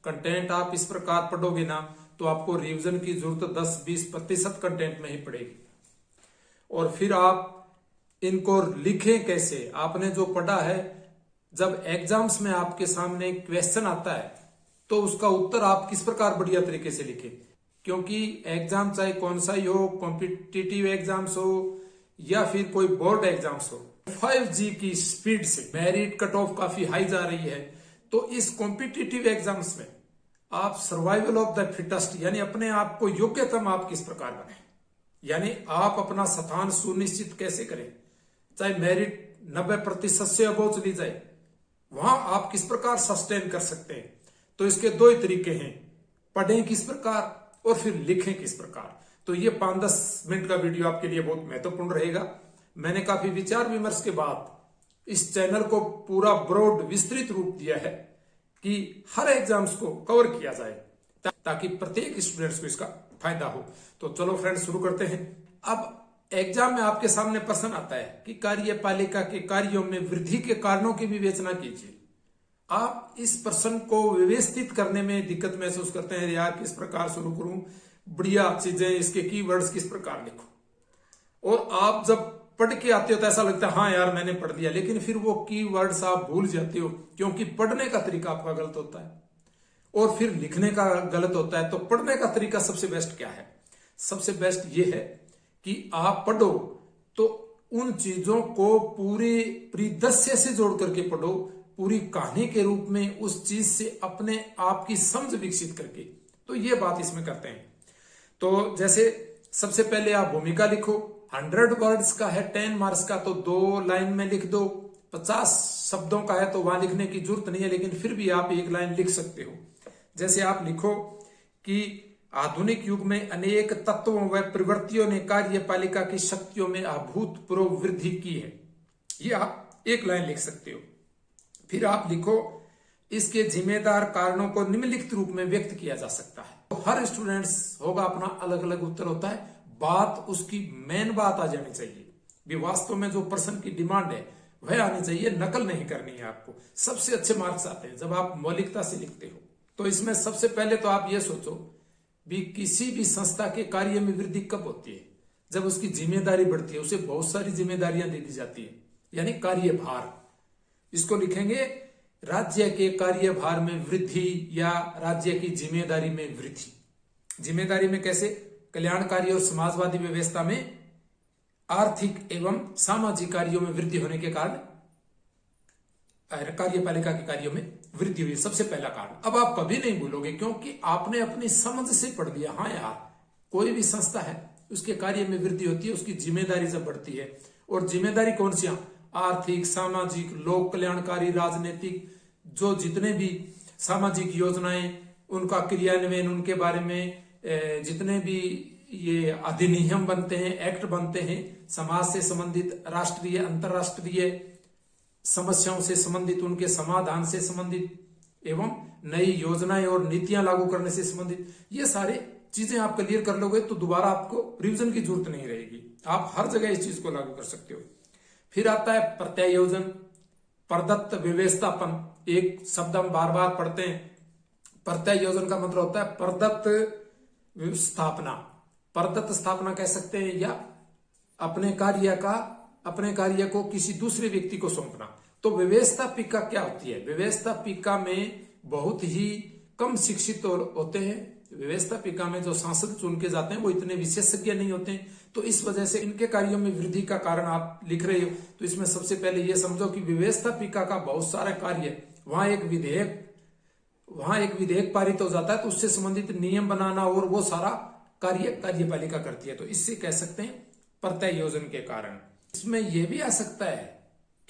Content आप इस प्रकार पढ़ोगे ना तो आपको रिवीजन की जरूरत 10-20% कंटेंट में ही पड़ेगी। और फिर आप इनको लिखें कैसे? आपने जो पढ़ा है, जब एग्जाम्स में आपके सामने क्वेश्चन आता है तो उसका उत्तर आप किस प्रकार बढ़िया तरीके से लिखें, क्योंकि एग्जाम चाहे कौन सा ही हो, कॉम्पिटिटिव एग्जाम्स हो या फिर कोई बोर्ड एग्जाम्स हो, 5G की स्पीड से मेरिट कट ऑफ काफी हाई जा रही है। तो इस कॉम्पिटिटिव एग्जाम्स में आप सर्वाइवल ऑफ द फिटेस्ट यानी अपने आप को योग्यतम आप किस प्रकार बने, यानी आप अपना स्थान सुनिश्चित कैसे करें, चाहे मेरिट 90% से अबव चली जाए, वहां आप किस प्रकार सस्टेन कर सकते हैं। तो इसके दो ही तरीके हैं, पढ़ें किस प्रकार और फिर लिखें किस प्रकार। तो ये 5-10 मिनट का वीडियो आपके लिए बहुत महत्वपूर्ण रहेगा। मैंने काफी विचार विमर्श के बाद इस चैनल को पूरा ब्रॉड विस्तृत रूप दिया है कि हर एग्जाम्स को कवर किया जाए ताकि प्रत्येक स्टूडेंट्स को इसका फायदा हो। तो चलो फ्रेंड्स शुरू करते हैं। अब एग्जाम में आपके सामने प्रश्न आता है कि कार्यपालिका के कार्यों में वृद्धि के कारणों की विवेचना कीजिए। आप इस प्रश्न को व्यवस्थित करने में दिक्कत महसूस करते हैं, यार किस प्रकार शुरू करूं, बढ़िया चीजें, इसके कीवर्ड्स किस प्रकार लिखूं। और आप जब पढ़ के आते हो तो ऐसा लगता है हाँ यार मैंने पढ़ लिया, लेकिन फिर वो कीवर्ड्स आप भूल जाते हो क्योंकि पढ़ने का तरीका आपका गलत होता है और फिर लिखने का गलत होता है। तो पढ़ने का तरीका सबसे बेस्ट क्या है? सबसे बेस्ट ये है कि आप पढ़ो तो उन चीजों को पूरे परिदृश्य से जोड़ करके पढ़ो, पूरी कहानी के रूप में उस चीज से अपने आप की समझ विकसित करके। तो ये बात इसमें करते हैं। तो जैसे सबसे पहले आप भूमिका लिखो, 100 वर्ड्स का है 10 मार्क्स का, तो 2 लाइन में लिख दो। 50 शब्दों का है तो वहां लिखने की जरूरत नहीं है, लेकिन फिर भी आप 1 लाइन लिख सकते हो। जैसे आप लिखो कि आधुनिक युग में अनेक तत्वों व प्रवृत्तियों ने कार्यपालिका की शक्तियों में अभूतपूर्व वृद्धि की है। ये आप 1 लाइन लिख सकते हो। फिर आप लिखो इसके जिम्मेदार कारणों को निम्नलिखित रूप में व्यक्त किया जा सकता है। तो हर स्टूडेंट्स होगा अपना अलग अलग उत्तर होता है, बात उसकी मेन बात आ जानी चाहिए। भी वास्तव में जो पर्सन की डिमांड है वह आनी चाहिए, नकल नहीं करनी है आपको। सबसे अच्छे मार्क्स आते हैं जब आप मौलिकता से लिखते हो। तो इसमें सबसे पहले तो आप ये सोचो भी किसी भी संस्था के कार्य में वृद्धि कब होती है? जब उसकी जिम्मेदारी बढ़ती है, उसे बहुत सारी जिम्मेदारियां दे दी जाती है, यानी कार्यभार। इसको लिखेंगे राज्य के कार्यभार में वृद्धि या राज्य की जिम्मेदारी में वृद्धि। जिम्मेदारी में कैसे? कल्याणकारी और समाजवादी व्यवस्था में आर्थिक एवं सामाजिक कार्यों में वृद्धि होने के कारण कार्यपालिका के कार्यों में वृद्धि हुई, सबसे पहला कारण। अब आप कभी नहीं भूलोगे क्योंकि आपने अपनी समझ से पढ़ लिया। हाँ यार, कोई भी संस्था है उसके कार्य में वृद्धि होती है, उसकी जिम्मेदारी जब बढ़ती है। और जिम्मेदारी कौन सी? आर्थिक, सामाजिक, लोक कल्याणकारी, राजनीतिक, जो जितने भी सामाजिक योजनाएं उनका क्रियान्वयन, उनके बारे में जितने भी ये अधिनियम बनते हैं, एक्ट बनते हैं, समाज से संबंधित, राष्ट्रीय अंतरराष्ट्रीय समस्याओं से संबंधित, उनके समाधान से संबंधित एवं नई योजनाएं और नीतियां लागू करने से संबंधित, ये सारे चीजें आप क्लियर कर लोगे तो दोबारा आपको रिवीजन की जरूरत नहीं रहेगी। आप हर जगह इस चीज को लागू कर सकते हो। फिर आता है प्रत्यायोजन, प्रदत्त व्यवस्थापन। एक शब्द हम बार बार पढ़ते हैं, प्रत्यायोजन का मतलब होता है प्रदत्त स्थापना। प्रदत्त स्थापना कह सकते हैं या अपने कार्य को किसी दूसरे व्यक्ति को सौंपना। तो व्यवस्थापिका क्या होती है? व्यवस्थापिका में बहुत ही कम शिक्षित होते हैं। व्यवस्थापिका में जो सांसद चुन के जाते हैं वो इतने विशेषज्ञ नहीं होते हैं। तो इस वजह से इनके कार्यों में वृद्धि का कारण आप लिख रहे हो तो इसमें सबसे पहले ये समझो कि व्यवस्थापिका का बहुत सारा कार्य, वहां एक विधेयक पारित हो जाता है तो उससे संबंधित नियम बनाना और वो सारा कार्य कार्यपालिका करती है। तो इससे कह सकते हैं प्रत्यायोजन के कारण। इसमें यह भी आ सकता है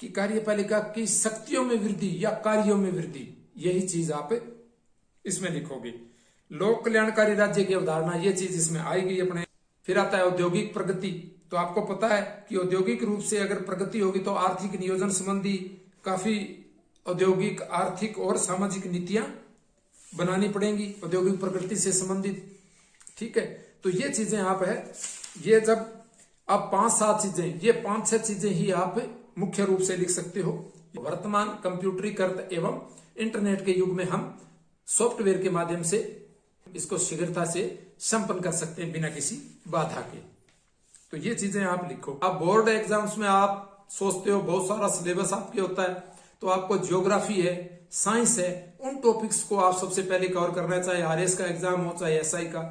कि कार्यपालिका की शक्तियों में वृद्धि या कार्यों में वृद्धि, यही चीज आप इसमें लिखोगे। लोक कल्याणकारी राज्य की अवधारणा, ये चीज इसमें आएगी अपने। फिर आता है औद्योगिक प्रगति। तो आपको पता है कि औद्योगिक रूप से अगर प्रगति होगी तो आर्थिक नियोजन संबंधी काफी औद्योगिक, आर्थिक और सामाजिक नीतियां बनानी पड़ेंगी औद्योगिक प्रगति से संबंधित। ठीक है, तो ये चीजें आप है, ये जब आप 5-7 चीजें, ये 5-6 चीजें ही आप मुख्य रूप से लिख सकते हो। वर्तमान कंप्यूटरीकृत एवं इंटरनेट के युग में हम सॉफ्टवेयर के माध्यम से इसको शीघ्रता से संपन्न कर सकते हैं बिना किसी बाधा के। तो ये चीजें आप लिखो। अब बोर्ड एग्जाम्स में आप सोचते हो बहुत सारा सिलेबस आपके होता है, तो आपको ज्योग्राफी है, साइंस है, उन टॉपिक्स को आप सबसे पहले कवर करना है, चाहे आरएस का एग्जाम हो चाहे एसआई का।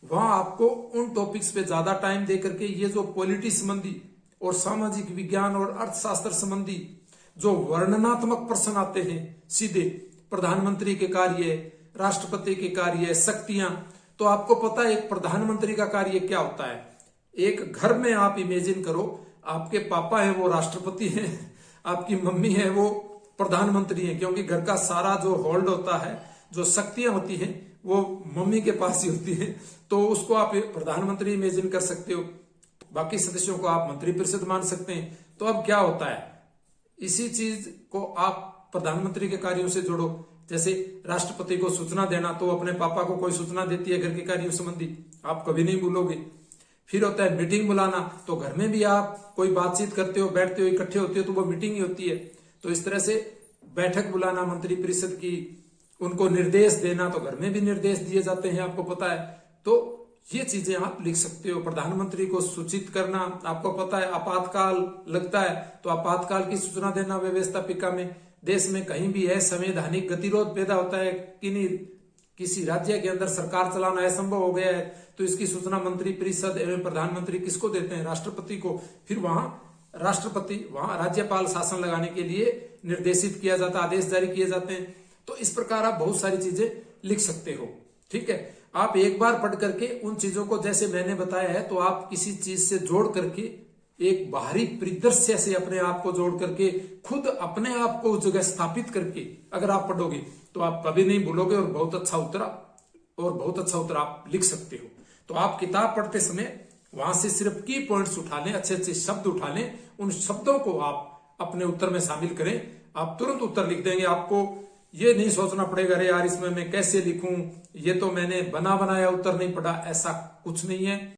वहां आपको उन टॉपिक्स पे ज्यादा टाइम दे करके ये जो पॉलिटी संबंधी और सामाजिक विज्ञान और अर्थशास्त्र संबंधी जो वर्णनात्मक प्रश्न आते हैं सीधे प्रधानमंत्री के कार्य, राष्ट्रपति के कार्य, शक्तियां, तो आपको पता है एक प्रधानमंत्री का कार्य क्या होता है। एक घर में आप इमेजिन करो, आपके पापा है वो राष्ट्रपति हैं, आपकी मम्मी है वो प्रधानमंत्री है, क्योंकि घर का सारा जो होल्ड होता है, जो शक्तियां होती हैं वो मम्मी के पास ही होती है। तो उसको आप प्रधानमंत्री इमेजिन कर सकते हो, बाकी सदस्यों को आप मंत्रिपरिषद मान सकते हैं। तो अब क्या होता है, इसी चीज को आप प्रधानमंत्री के कार्यों से जोड़ो। जैसे राष्ट्रपति को सूचना देना, तो अपने पापा को कोई सूचना देती है घर के कार्यों संबंधी, आप कभी नहीं भूलोगे। फिर होता है मीटिंग बुलाना, तो घर में भी आप कोई बातचीत करते हो, बैठते हो, इकट्ठे होते हो, तो वो मीटिंग ही होती है। तो इस तरह से बैठक बुलाना मंत्रिपरिषद की, उनको निर्देश देना, तो घर में भी निर्देश दिए जाते हैं, आपको पता है। तो ये चीजें आप लिख सकते हो। प्रधानमंत्री को सूचित करना, आपको पता है आपातकाल लगता है तो आपातकाल की सूचना देना व्यवस्थापिका में। देश में कहीं भी असंवैधानिक गतिरोध पैदा होता है, किसी राज्य के अंदर सरकार चलाना असंभव हो गया है, तो इसकी सूचना मंत्रिपरिषद एवं प्रधानमंत्री किसको देते हैं, राष्ट्रपति को। फिर वहां राष्ट्रपति, वहां राज्यपाल शासन लगाने के लिए निर्देशित किया जाता, आदेश जारी किए जाते हैं। तो इस प्रकार आप बहुत सारी चीजें लिख सकते हो। ठीक है, आप एक बार पढ़ करके उन चीजों को जैसे मैंने बताया है, तो आप किसी चीज से जोड़ करके, एक बाहरी परिदृश्य से अपने आप को जोड़ करके, खुद अपने आप को उस जगह स्थापित करके अगर आप पढ़ोगे तो आप कभी नहीं भूलोगे, और बहुत अच्छा उत्तर आप लिख सकते हो। तो आप किताब पढ़ते समय वहां से सिर्फ की पॉइंट्स उठा लें, अच्छे अच्छे शब्द उठा लें, उन शब्दों को आप अपने उत्तर में शामिल करें, आप तुरंत उत्तर लिख देंगे। आपको ये नहीं सोचना पड़ेगा अरे यार इसमें मैं कैसे लिखूं, ये तो मैंने बना बनाया उत्तर नहीं पढ़ा, ऐसा कुछ नहीं है।